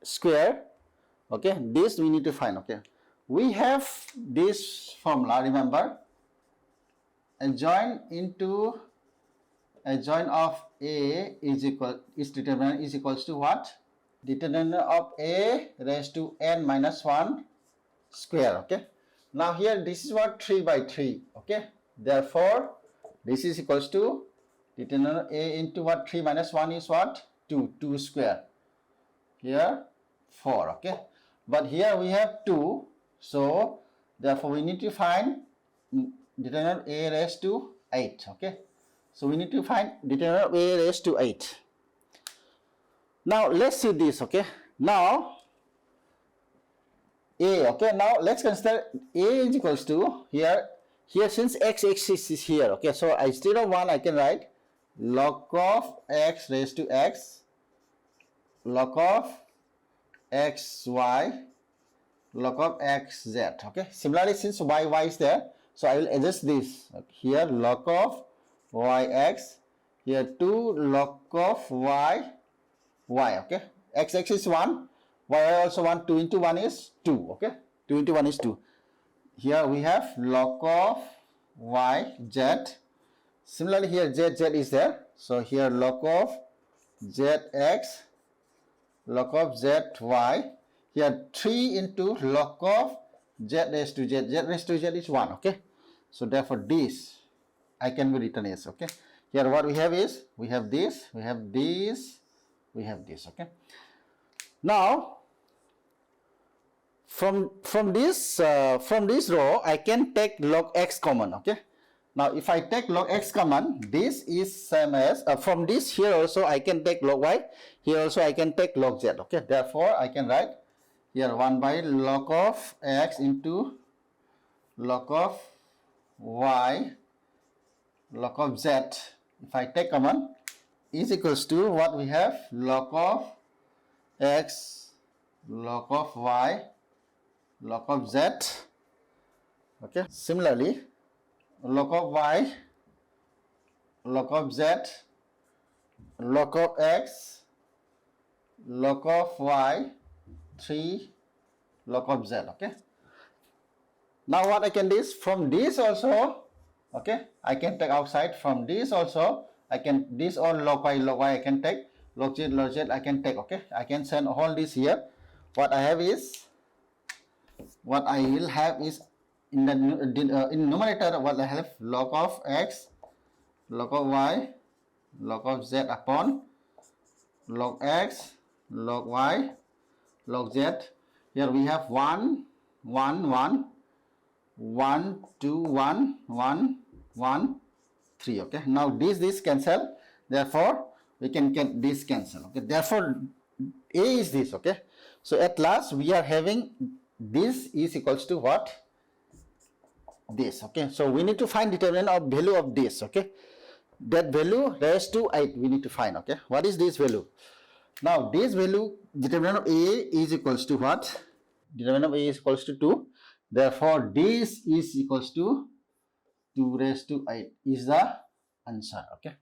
square. Okay, this we need to find. Okay, we have this formula, remember, adjoint of A is determinant is equals to what? Determinant of A raised to n minus 1 square. Okay, now here this is what 3 by 3. Okay, therefore this is equals to determinant of A into what? 3 minus 1 is what? 2 square. Here 4. Okay, but here we have 2, so therefore we need to find determinant of A raised to 8. Okay, so we need to find determinant of A raised to 8. Now let's see this. Okay, now A. Okay, now let's consider A is equals to here since x-axis is here. Okay, so instead of 1 I can write log of x raised to x, log of xy, log of xz. Okay, similarly since y is there, so I will adjust this. Here log of yx, here 2 log of y. Okay, x-axis 1, y also 1, 2 into 1 is 2. Okay, 2 into 1 is 2. Here we have log of y z. Similarly here z is there, so here log of zx, log of zy. Here 3 into log of z raised to z. Z raised to z is 1. Okay, so therefore this I can be written as. Okay, here what we have is we have this, we have this, we have this. Okay, now from this row I can take log x common. Okay, now if I take log x common, this is same as from this here also I can take log y, here also I can take log z. Okay, therefore I can write here 1 by log of x into log of y, log of z, if I take common, is equals to what we have, log of x, log of y, log of z. Okay, similarly log of y, log of z, log of x, log of y, 3 log of z. Okay, now what I can do is from this also, okay, I can take outside. From this also I can, this all log y I can take, log z I can take. Okay, I can send all this here. What I have is, what I will have is in the in numerator, what I have, log of x, log of y, log of z upon log x, log y, log z. Here we have 1 1 1 1 2 1 1 1 3. Okay, now this cancel, therefore we can get this cancel. Okay, therefore A is this. Okay, so at last we are having this is equals to what? This. Okay, so we need to find determinant of value of this. Okay, that value raised to 8 we need to find. Okay, what is this value? Now this value, determinant of A is equals to what? Determinant of A is equals to 2. Therefore this is equals to 2 raised to 8 is the answer. Okay.